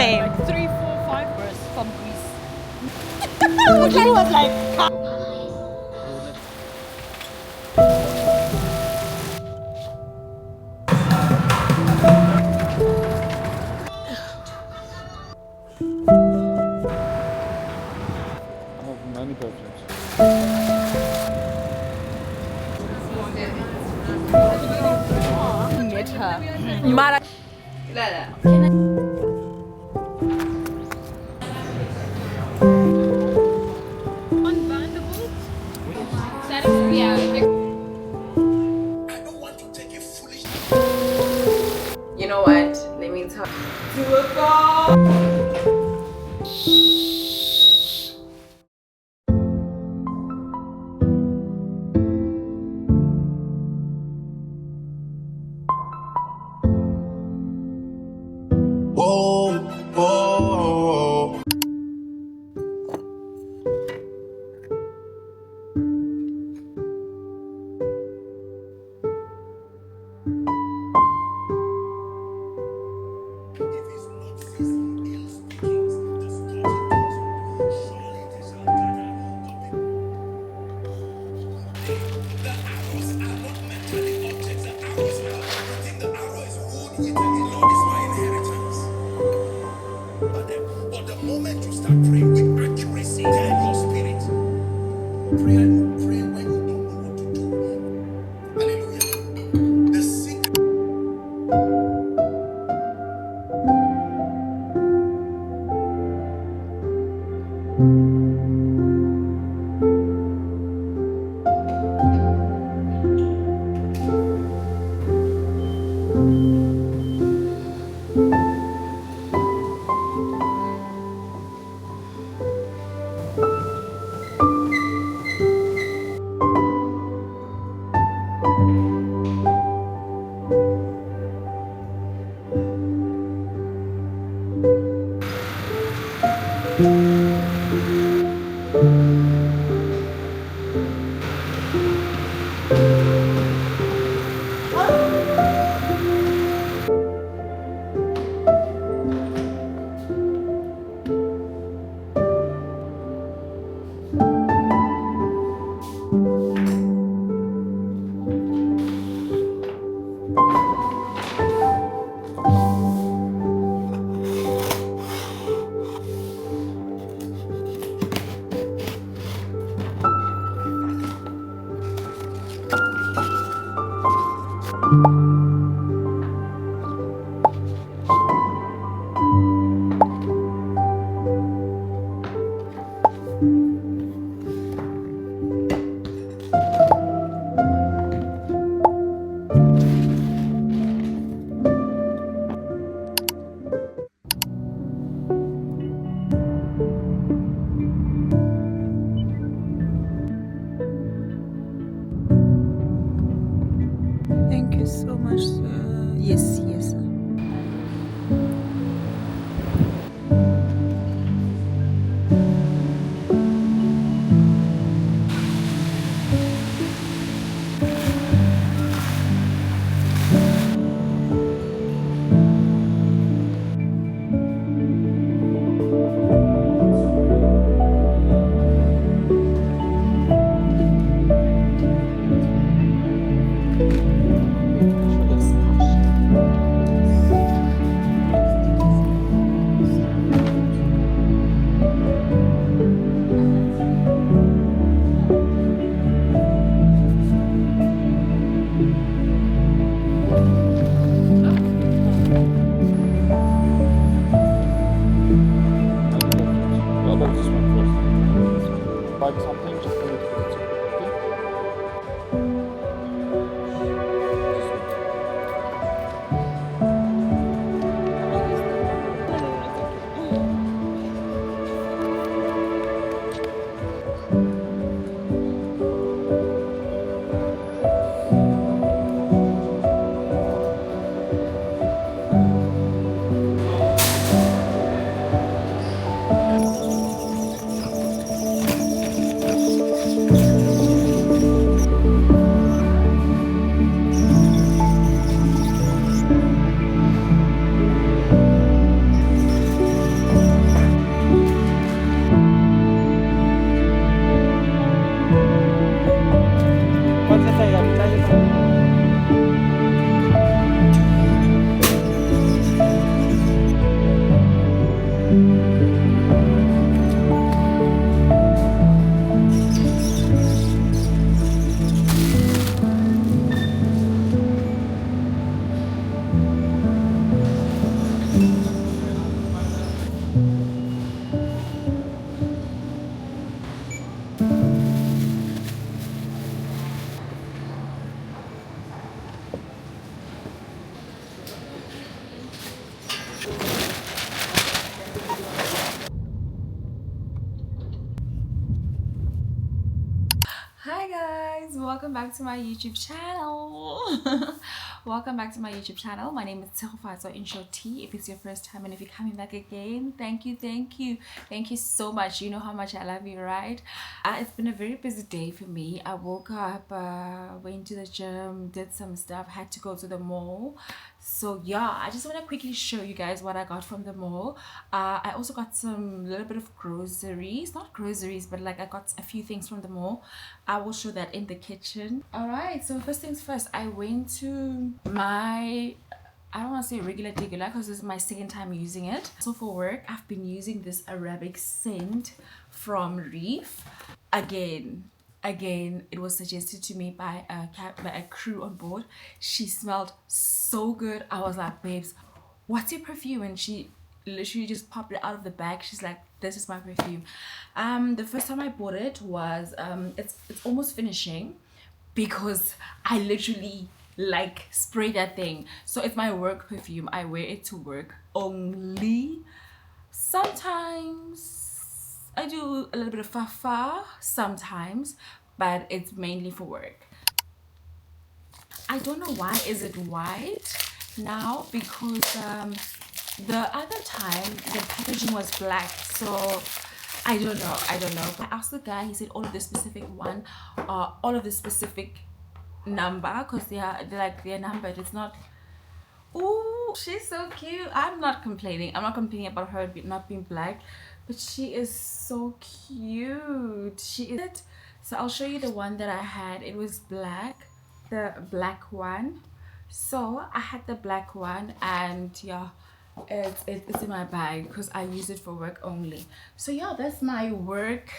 Same. Like 3, 4, 5 birds from Greece. He was like, I have many perfumes. Met her. Mara. On Vanderbilt. That is, yeah. You know what? Let me tell But the moment you start praying with accuracy, then your spirit. Pray when you don't know what to do. Hallelujah. The secret. Thank you so much. Yes, yes. welcome back to my YouTube channel. Welcome back to my YouTube channel. My name is Sephora, so in short T if it's your first time, and if you're coming back again, thank you so much. You know how much I love you, right? It's been a very busy day for me. I woke up, went to the gym, did some stuff, had to go to the mall. So yeah, I just want to quickly show you guys what I got from the mall. I also got some little bit of groceries, not groceries, but like I got a few things from the mall. I will show that in the kitchen. All right, so first things first, I went to my, I don't want to say regular because this is my second time using it. So for work, I've been using this Arabic scent from Reef. Again, it was suggested to me by a crew on board. She smelled so good. I was like, babes, what's your perfume? And she literally just popped it out of the bag. She's like, this is my perfume. The first time I bought it was it's almost finishing because I literally like spray that thing. So it's my work perfume. I wear it to work only. Sometimes I do a little bit of fafa sometimes, but it's mainly for work. I don't know why is it white now, because the other time the packaging was black, so I don't know. I asked the guy, he said all of the specific one, all of the specific number, because they're numbered. It's not. Ooh, she's so cute. I'm not complaining about her not being black, but she is so cute. She is. So I'll show you the one that I had. It was black, the black one. So I had the black one, and yeah, it's in my bag because I use it for work only. So yeah, that's my work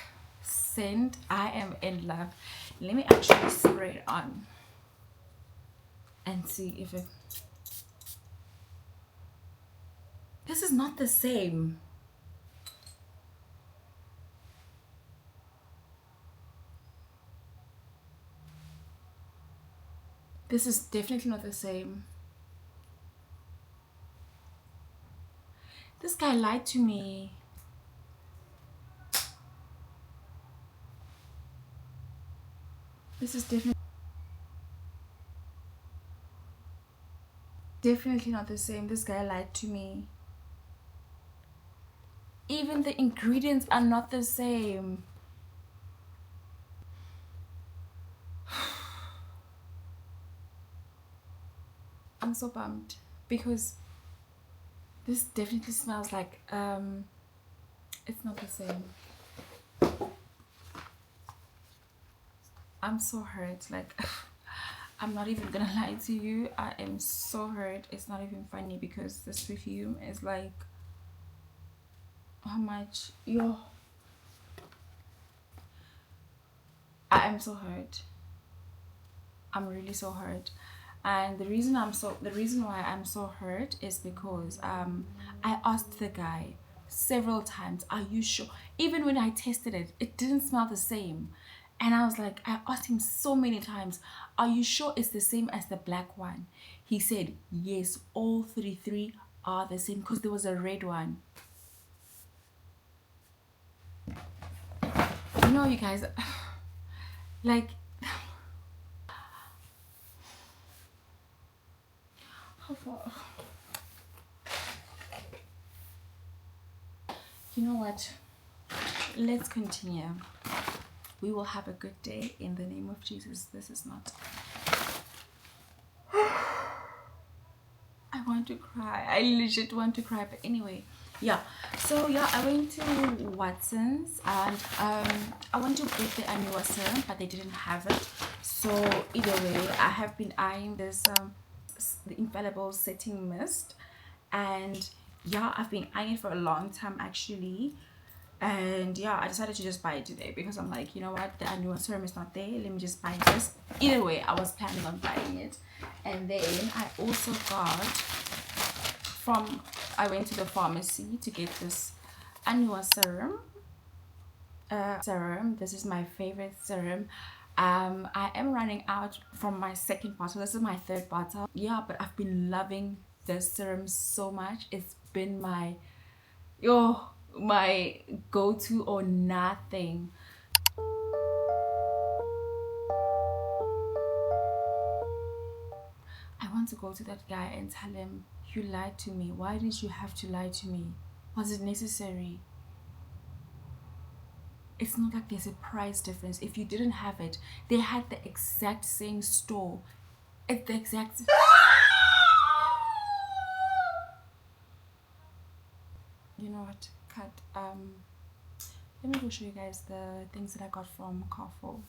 scent. I am in love. Let me actually spray it on and see if it. This is not the same. This is definitely not the same. This guy lied to me. This is definitely not the same. This guy lied to me. Even the ingredients are not the same. I'm so bummed because this definitely smells like it's not the same. I'm so hurt. Like, I'm not even gonna lie to you, I am so hurt. It's not even funny because this perfume is like, how much? Yo, I am so hurt. I'm really so hurt. And the reason why I'm so hurt is because I asked the guy several times, are you sure? Even when I tested it, it didn't smell the same. And I was like, I asked him so many times, are you sure it's the same as the black one? He said yes, all three are the same, because there was a red one. You know, you guys, like, how far? You know what? Let's continue. We will have a good day in the name of Jesus. This is not. I want to cry. I legit want to cry. But anyway, yeah. So yeah, I went to Watson's and I went to get the NOIR serum, but they didn't have it. So either way, I have been eyeing this the infallible setting mist, and yeah, I've been eyeing it for a long time actually. And yeah, I decided to just buy it today because I'm like, you know what, the NOIR serum is not there, let me just buy this. Either way, I was planning on buying it. And then I also got I went to the pharmacy to get this NOIR serum. This is my favorite serum. I am running out from my second bottle. This is my third bottle. Yeah, but I've been loving this serum so much. It's been my go-to or nothing. want to go to that guy and tell him, you lied to me. Why did you have to lie to me? Was it necessary? It's not like there's a price difference. If you didn't have it, they had the exact same store. It's the exact... You know what? Cut. Let me go show you guys the things that I got from Carrefour.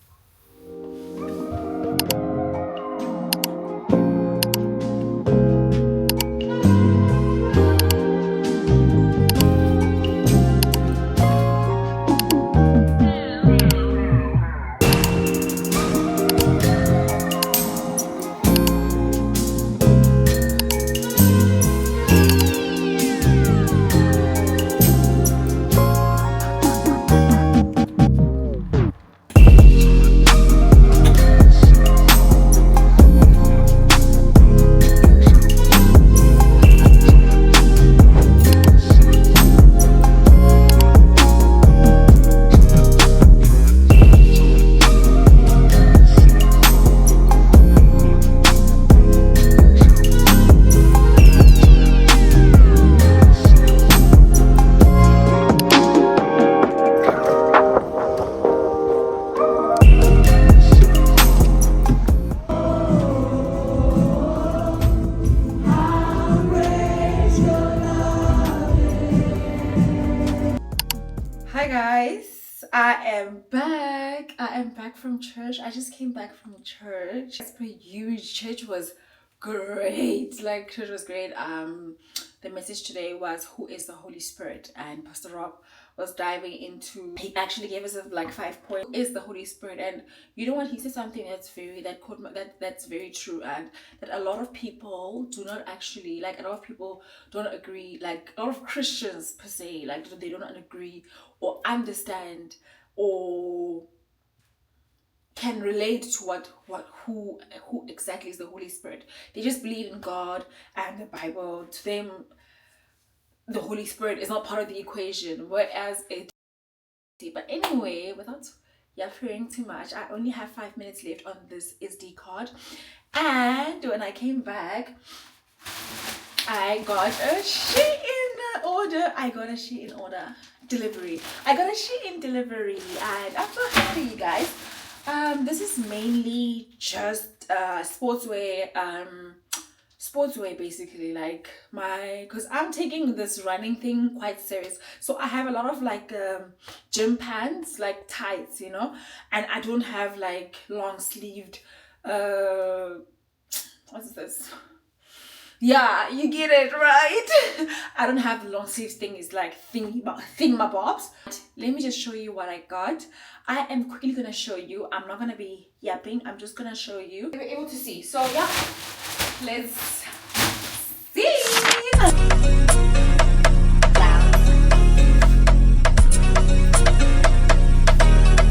Hi guys, I am back from church. I just came back from church. It's pretty huge. Church was great. Like, church was great. The message today was, who is the Holy Spirit? And Pastor Rob was diving into, he actually gave us like 5 points. Who is the Holy Spirit? And you know what, he said something that's very true, and that a lot of people do not actually, like, a lot of people don't agree, like a lot of Christians per se, like they don't agree or understand or can relate to who exactly is the Holy Spirit. They just believe in God and the Bible. To them, the Holy Spirit is not part of the equation, whereas it... But anyway, without yapping too much, I only have 5 minutes left on this SD card, and when I came back, I got a Shein order. Delivery. I got a Shein delivery, and I'm so happy, you guys. This is mainly just sportswear basically, like because I'm taking this running thing quite serious, so I have a lot of like gym pants, like tights, you know, and I don't have like long sleeved what's this? Yeah, you get it right. I don't have the long sleeves thing. It's like thingamabobs. Let me just show you what I got. I am quickly gonna show you. I'm not gonna be yapping. I'm just gonna show you. You're able to see. So yeah, let's see.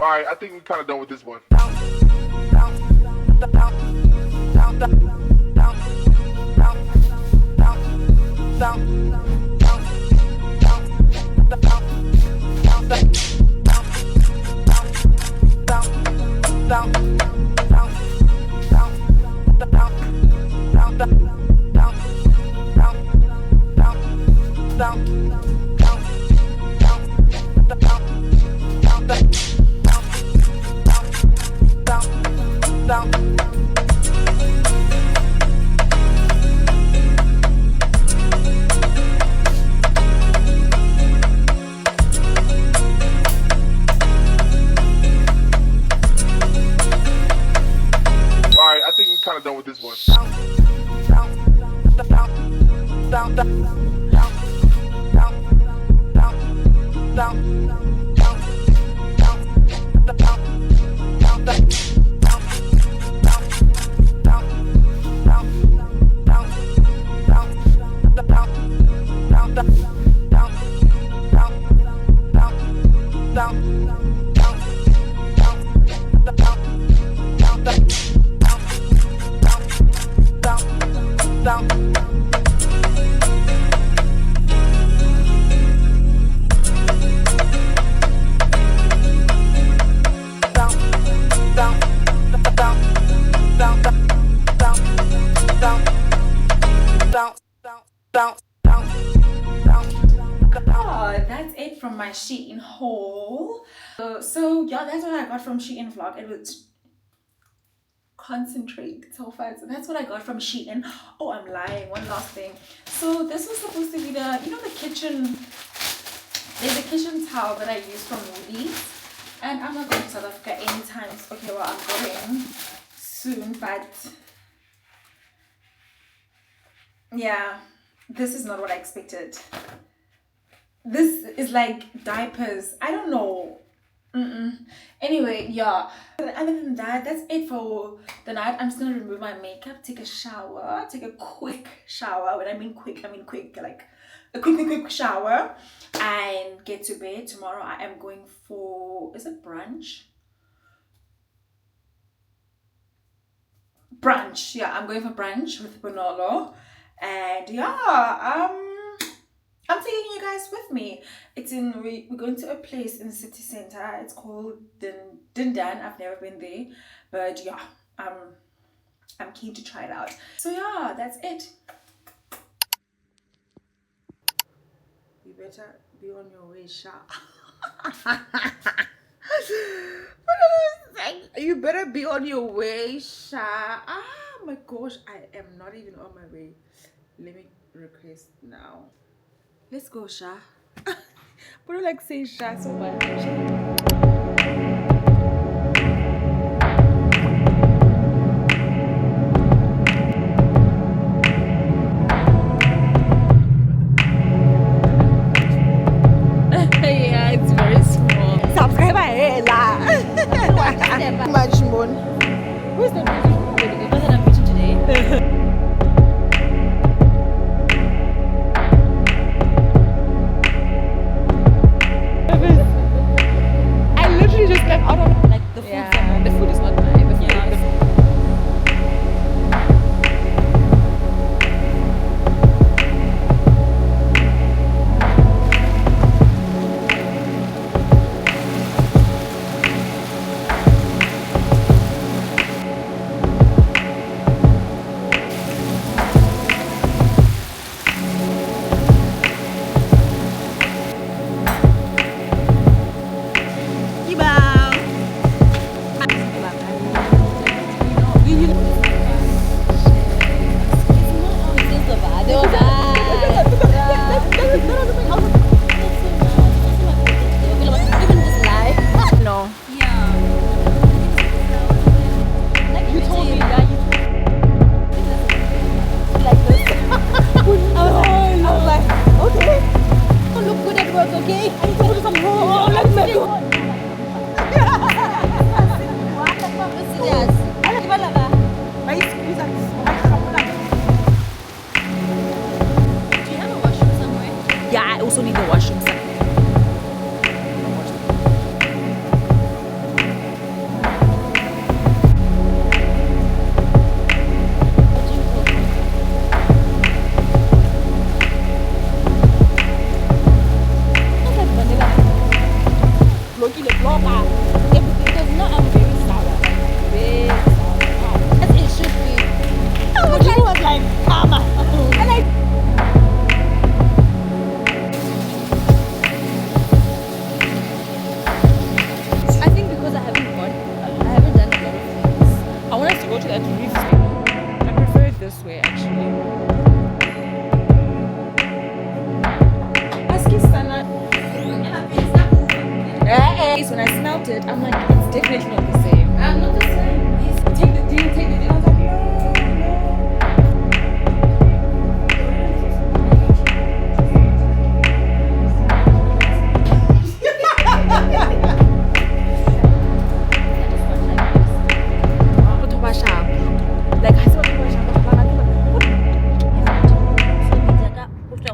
All right, I think we're kind of done with this one. Kind of done with this one. Oh, that's it from my Shein haul. So yeah, that's what I got from Shein vlog. It was concentrate so fast. So that's what I got from Shein. Oh, I'm lying. One last thing. So this was supposed to be the, you know, the kitchen. There's a kitchen towel that I use from Reef, and I'm not going to South Africa anytime. Okay, well, I'm going soon, but yeah, this is not what I expected. This is like diapers. I don't know. Anyway, yeah. Other than that, that's it for the night. I'm just gonna remove my makeup, take a shower, take a quick shower. When I mean quick, like a quick shower, and get to bed. Tomorrow I am going for, is it brunch? Brunch, yeah, I'm going for brunch with Bonolo, and yeah, I'm taking you guys with me. It's in, we're going to a place in the city center. It's called Dindan. I've never been there, but yeah, I'm keen to try it out. So yeah, that's it. You better be on your way, Sha. You better be on your way, Sha. Oh my gosh, I am not even on my way. Let me request now. Let's go, Sha. But I like saying Sha so much. Yeah, it's very small. Subscribe much more. Who's the person I'm meeting today? I literally just got out of like the food. Yeah. The food is not nice. Yeah, I also need the washroom set. When I smelt it, I'm like, it's definitely not the same. I'm not the same. Please take the deal, take the deal. I was like,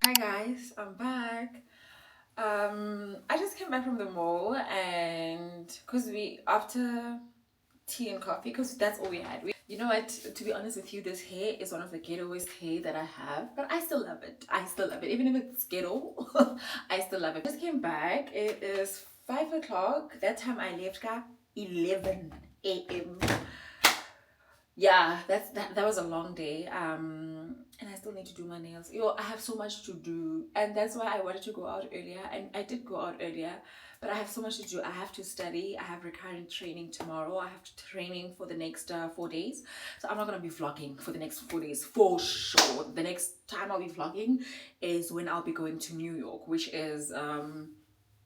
Hi guys, I'm back. I just came back from the mall, and because we, after tea and coffee, because that's all we had. You know what, to be honest with you, this hair is one of the ghettoest hair that I have, but I still love it. Even if it's ghetto. I still love it. Just came back. It is 5 o'clock. That time I left 11 a.m. yeah, that was a long day. And I still need to do my nails. I have so much to do, and that's why I wanted to go out earlier, and I did go out earlier, but I have so much to do. I have to study. I have recurrent training tomorrow. I have training for the next 4 days, so I'm not gonna be vlogging for the next 4 days for sure. The next time I'll be vlogging is when I'll be going to New York, which is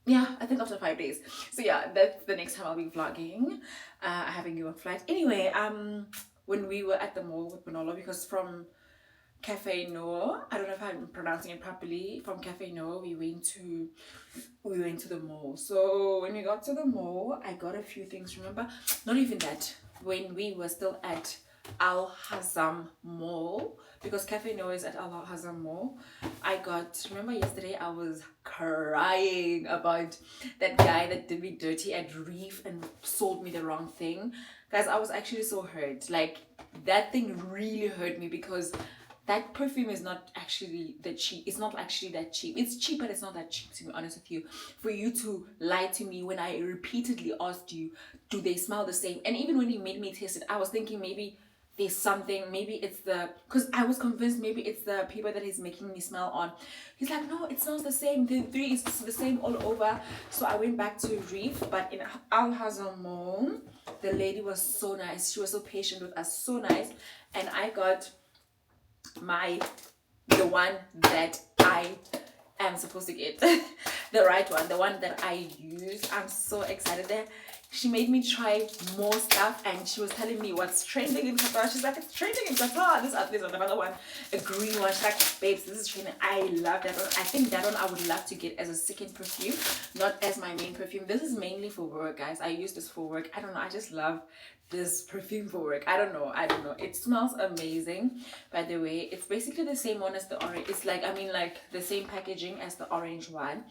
yeah, I think after 5 days. So yeah, that's the next time I'll be vlogging. I have a New York flight. Anyway, when we were at the mall with Manolo, because from Cafe Noir, I don't know if I'm pronouncing it properly, from Cafe Noir we went to the mall. So when we got to the mall, I got a few things. Remember, not even that, when we were still at Al Hazm Mall, because Cafe Noir is at Al Hazm Mall, remember yesterday I was crying about that guy that did me dirty at Reef and sold me the wrong thing. Guys, I was actually so hurt. Like, that thing really hurt me, because that perfume is not actually that cheap. It's not actually that cheap. It's cheap, but it's not that cheap, to be honest with you. For you to lie to me when I repeatedly asked you, do they smell the same? And even when he made me taste it, I was thinking maybe there's something, maybe it's because I was convinced maybe it's the paper that he's making me smell on. He's like, no, it smells the same. The three is the same all over. So I went back to Reef, but in Al Hazm Mall, the lady was so nice. She was so patient with us, so nice. And I got the one that I am supposed to get, the right one, the one that I use. I'm so excited there. She made me try more stuff, and she was telling me what's trending in Qatar. She's like, it's trending in Qatar. There's another one, a green one. She's like, babes, this is trending. I love that one. I think that one I would love to get as a second perfume, not as my main perfume. This is mainly for work, guys. I use this for work. I don't know. I just love this perfume for work. I don't know. It smells amazing. By the way, it's basically the same one as the orange. It's like, I mean, like the same packaging as the orange one.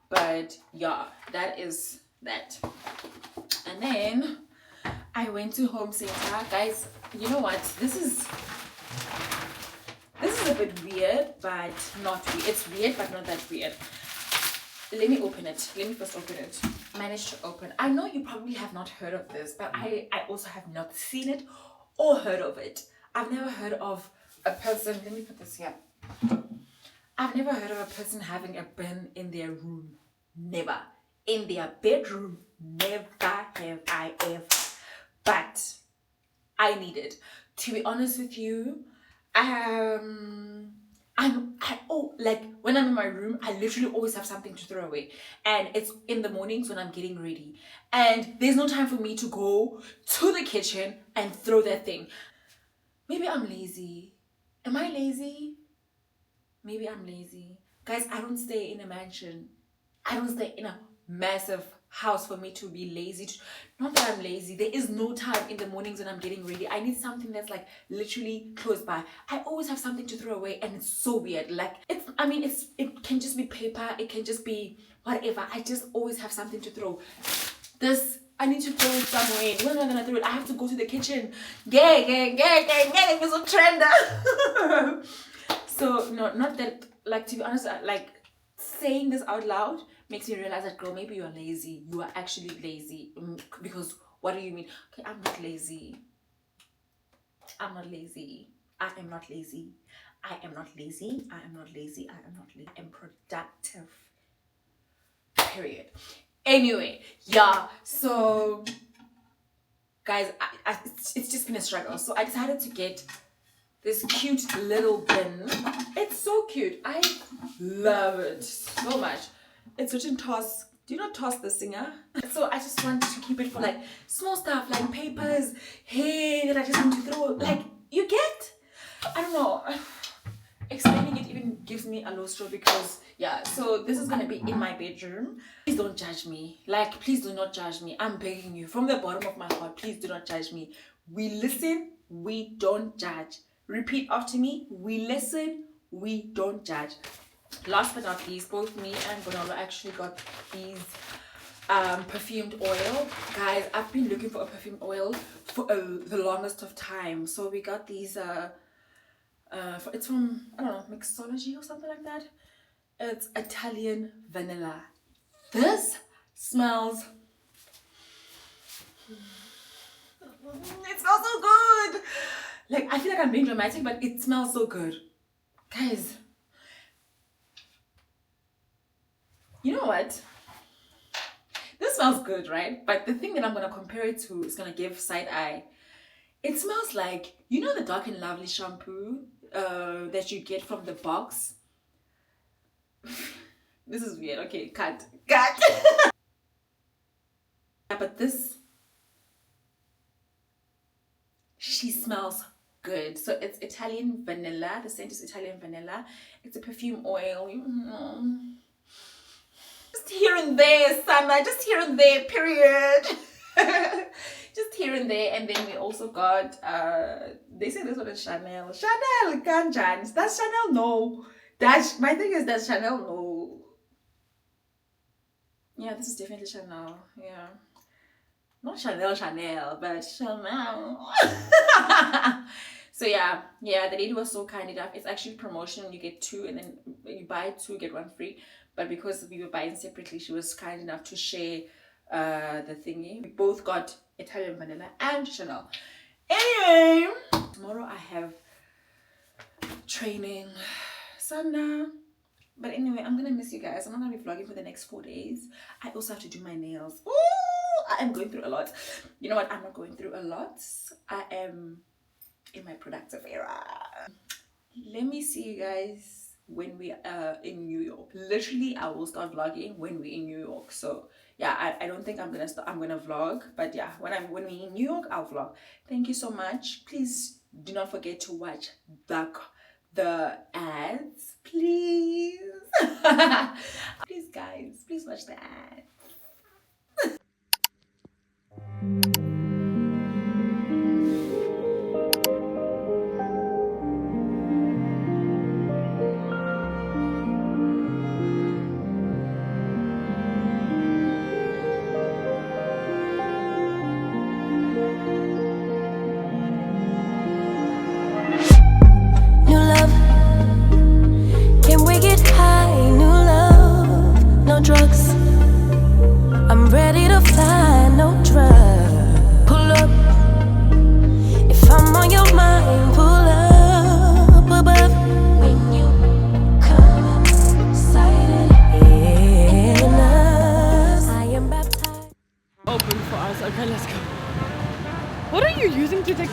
But yeah, that is that. And then I went to Home Center. Guys, you know what? This is a bit weird, but not weird. It's weird, but not that weird. Let me open it. Let me first open it. Managed to open. I know you probably have not heard of this, but I also have not seen it or heard of it. I've never heard of a person. Let me put this here. I've never heard of a person having a bin in their room. Never. In their bedroom. Never have I ever. But I need it. To be honest with you, like when I'm in my room, I literally always have something to throw away, and it's in the mornings when I'm getting ready, and there's no time for me to go to the kitchen and throw that thing. Maybe I'm lazy. Am I lazy? Maybe I'm lazy. Guys, I don't stay in a mansion. I don't stay in a massive house for me to be lazy. Not that I'm lazy. There is no time in the mornings when I'm getting ready. I need something that's like literally close by. I always have something to throw away, and it's so weird. Like, it can just be paper. It can just be whatever. I just always have something to throw. This, I need to throw it somewhere. When am I gonna throw it? I have to go to the kitchen. It's a trend. So no, not that. Like, to be honest, like saying this out loud makes me realize that, girl, maybe you're lazy. You are actually lazy. Because what do you mean? Okay, I'm not lazy. I'm not lazy. I am not lazy. I am not lazy. I am not lazy. I am not lazy. I'm productive. Period. Anyway, yeah. So, guys, it's just been a struggle. So I decided to get this cute little bin. It's so cute. I love it so much. It's written toss. Do you not toss the singer? So I just want to keep it for like small stuff, like papers, hair that I just want to throw. Like, you get? I don't know. Explaining it even gives me a low stroke, because yeah. So this is gonna be in my bedroom. Please don't judge me. Like, please do not judge me. I'm begging you from the bottom of my heart. Please do not judge me. We listen. We don't judge. Repeat after me. We listen. We don't judge. Last but not least, both me and Bonolo actually got these perfumed oil. Guys, I've been looking for a perfumed oil for the longest of time. So we got these it's from, I don't know, Mixology or something like that. It's Italian vanilla. This smells It smells so good. Like, I feel like I'm being dramatic, but it smells so good. Guys, you know what? This smells good, right? But the thing that I'm gonna compare it to is gonna give side eye. It smells like, you know, the Dark and Lovely shampoo that you get from the box. This is weird. Okay, cut. Yeah, but this, she smells good. So it's Italian vanilla. The scent is Italian vanilla. It's a perfume oil. Just here and there, summer. Just here and there, period. Just here and there. And then we also got they say this one is Chanel. Chanel Kanjan. That's Chanel, no. That's my thing is that Chanel, no. Yeah, this is definitely Chanel. Yeah. Not Chanel, but Chanel. So yeah, the lady was so kind enough. It's actually promotion. You get two, and then you buy two, get one free. But because we were buying separately, she was kind enough to share the thingy. We both got Italian vanilla and Chanel. Anyway, tomorrow I have training, Sana. But anyway, I'm gonna miss you guys. I'm not gonna be vlogging for the next 4 days. I also have to do my nails. Ooh, I am going through a lot. You know what? I'm not going through a lot. I am in my productive era. Let me see you guys when we are in New York. Literally, I will start vlogging when we're in New York. So yeah, I don't think I'm gonna start. I'm gonna vlog, but yeah, when we're in New York, I'll vlog. Thank you so much. Please do not forget to watch the ads, please. Please guys, please watch the ads. Drugs. I'm ready to fly, no drug. Pull up. If I'm on your mind, pull up above. When you come excited in us, I am baptized. Open for us. Okay, let's go. What are you using to take?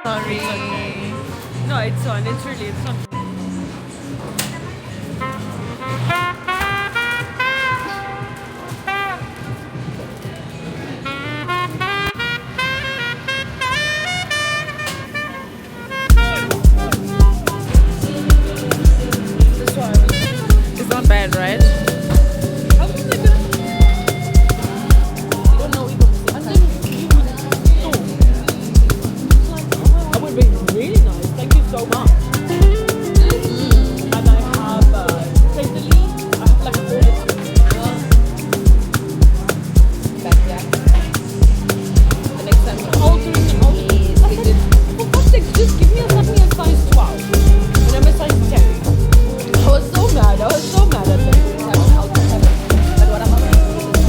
Sorry. No, it's on. It's on. Bad, right? That would be really nice. Thank you so much. And I have take the lead. I have like a The next time altering. For God's sake, just give me something a size 12. And I'm a size 10. I was so mad at them. but what I'm going to do is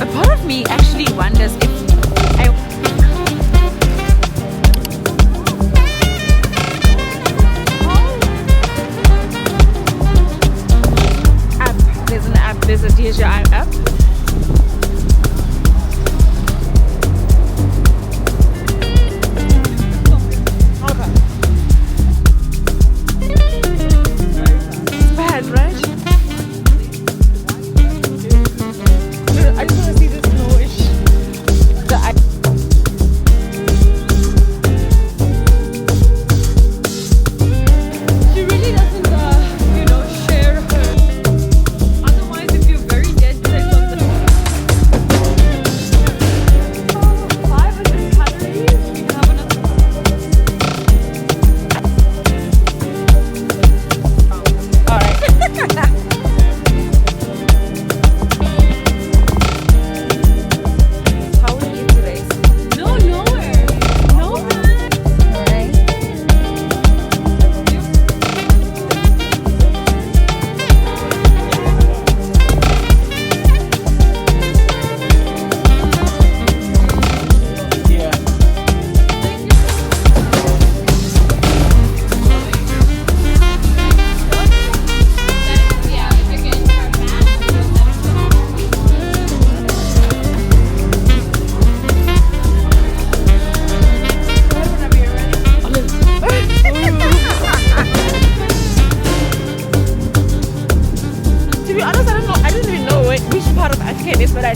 A part of me actually wonders if there's a DJI app. It's bad, right? I just want to see this snowish. She really doesn't, share her. Otherwise, if you're very dead set on To be honest, I didn't even know which part of Africa it is, but I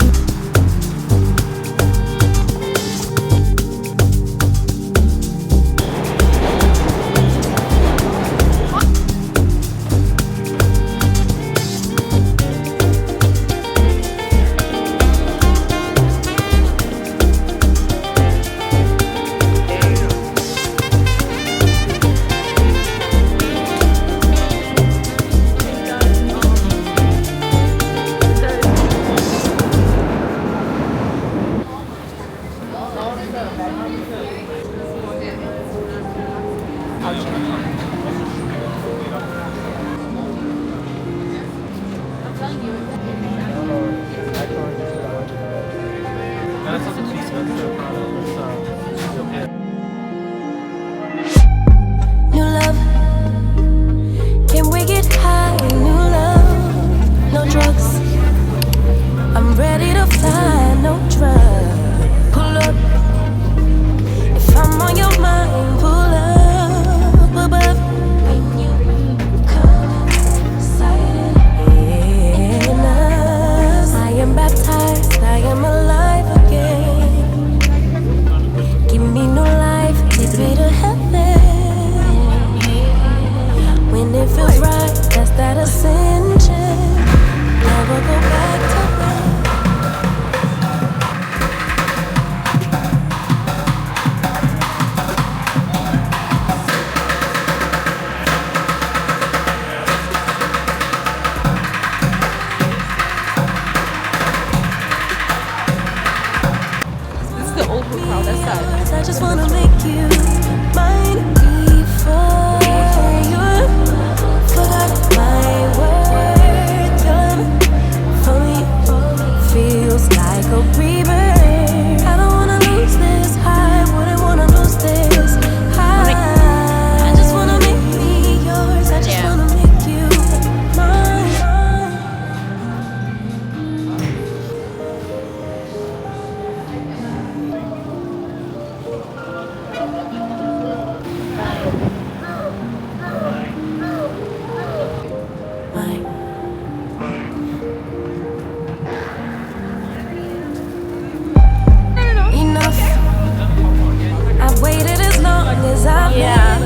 New love, can we get high? New love, no drugs. I'm ready to fly, no drugs. Pull up, if I'm on your mind, pull up above. When you come inside in us, I am baptized, I am alive again. Give me new life, take me to heaven. When it feels right, that's that ascension. Never go back to this is the old hotel. That's sad. I just wanna make you mine before you forgot my word. Done for me feels like a rebirth. I don't wanna lose this high, wouldn't wanna lose this high. I just wanna make me yours. I just wanna make you mine. Enough. I've waited as long as I've lived.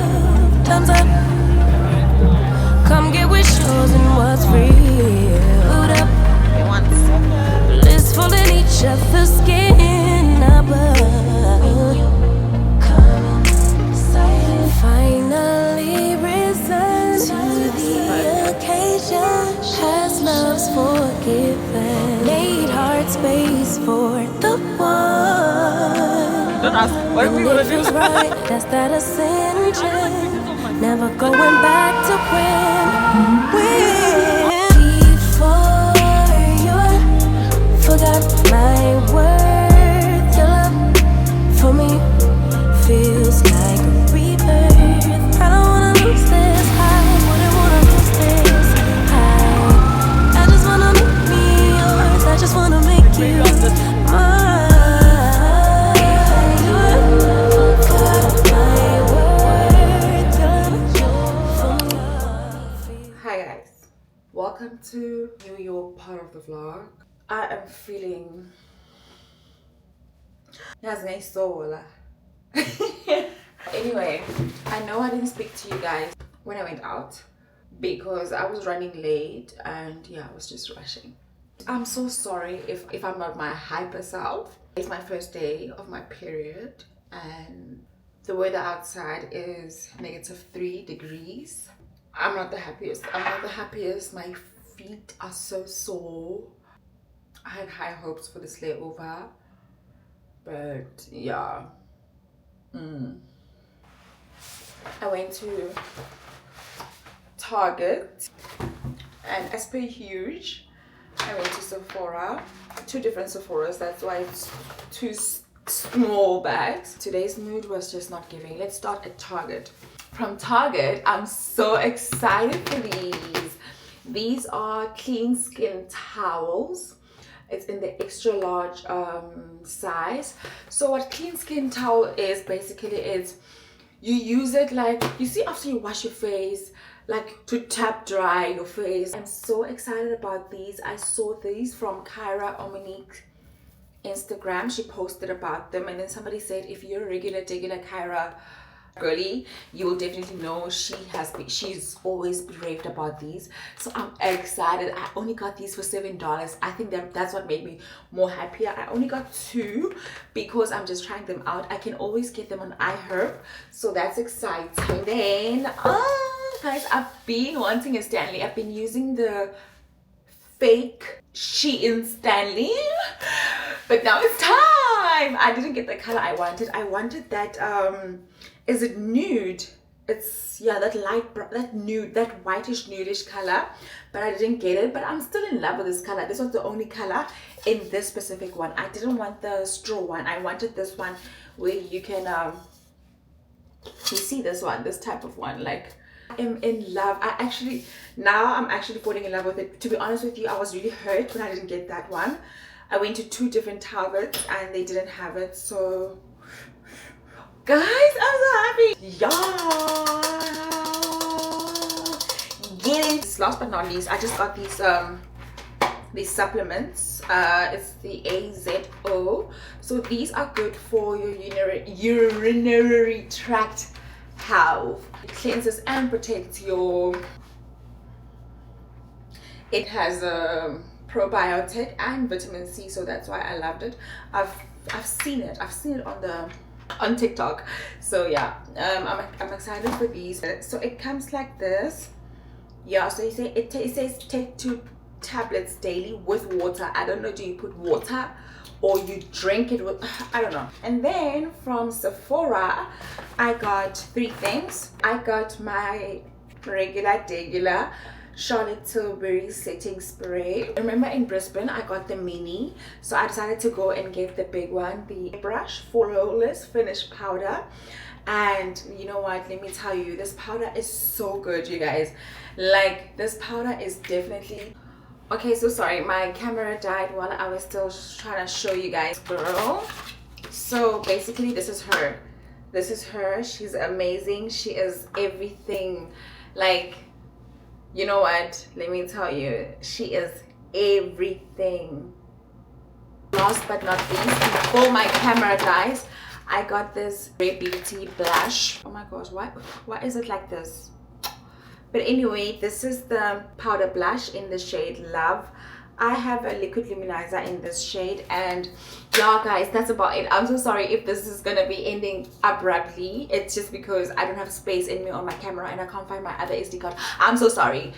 Thumbs up. Come get with shows and what's real. Boot up. Blissful in each other's skin above. Finally risen to the occasion. Past love's forgiven. Made heart space for the one. Don't ask. What are we When gonna it do? feels right, that's that ascension. Never going back to when before you forgot my word. Your love for me feels like a rebirth. I don't wanna lose this high, wouldn't wanna lose this high. I just wanna make me yours. I just wanna make you mine. Hi guys, welcome to New York part of the vlog. I am feeling anyway, I know I didn't speak to you guys when I went out because I was running late and yeah, I was just rushing. I'm so sorry if I'm not my hyper self. It's my first day of my period and the weather outside is -3 degrees. I'm not the happiest. My feet are so sore. I had high hopes for this layover, but yeah. I went to Target and as per huge, I went to Sephora, 2 different Sephoras, that's why it's 2 small bags. Today's mood was just not giving. Let's start at Target. From Target, I'm so excited for these. These are clean skin towels. It's in the extra large size. So what clean skin towel is basically is you use it like, you see after you wash your face, like to tap dry your face. I'm so excited about these. I saw these from Kyra Omonique Instagram. She posted about them, and then somebody said if you're a regular Kyra girly, you will definitely know she's always raved about these. So I'm excited. I only got these for $7. I think that's what made me more happier. I only got 2 because I'm just trying them out. I can always get them on iHerb, so that's exciting. Then guys, I've been wanting a Stanley. I've been using the fake Shein Stanley, but now it's time. I didn't get the color I wanted. I wanted that is it nude? It's, yeah, that light, that nude, that whitish nudish color, but I didn't get it. But I'm still in love with this color. This was the only color in this specific one. I didn't want the straw one. I wanted this one where you can you see this one, this type of one. Like, I'm in love. I'm actually falling in love with it. To be honest with you, I was really hurt when I didn't get that one. I went to 2 different Targets and they didn't have it. So guys, I'm so happy. Yes. Last but not least, I just got these supplements. It's the AZO. So these are good for your urinary tract health. It cleanses and protects your. It has a probiotic and vitamin C, so that's why I loved it. I've seen it on TikTok. So yeah, I'm excited for these. So it comes like this. Yeah, so it says take 2 tablets daily with water. I don't know, do you put water or you drink it with, I don't know. And then from Sephora, I got 3 things. I got my regular Charlotte Tilbury setting spray. Remember in Brisbane I got the mini, so I decided to go and get the big one, the brush flawless finish powder. And you know what, let me tell you, this powder is so good, you guys. Like, this powder is definitely okay. So sorry, my camera died while I was still trying to show you guys, girl. So basically this is her. She's amazing. She is everything. Like, you know what, let me tell you, she is everything. Last but not least, before my camera dies, I got this Ray Beauty blush. Oh my gosh, why is it like this? But anyway, this is the powder blush in the shade Love. I have a liquid luminizer in this shade. And yeah guys, that's about it. I'm so sorry if this is gonna be ending abruptly. It's just because I don't have space in me on my camera and I can't find my other SD card. I'm so sorry.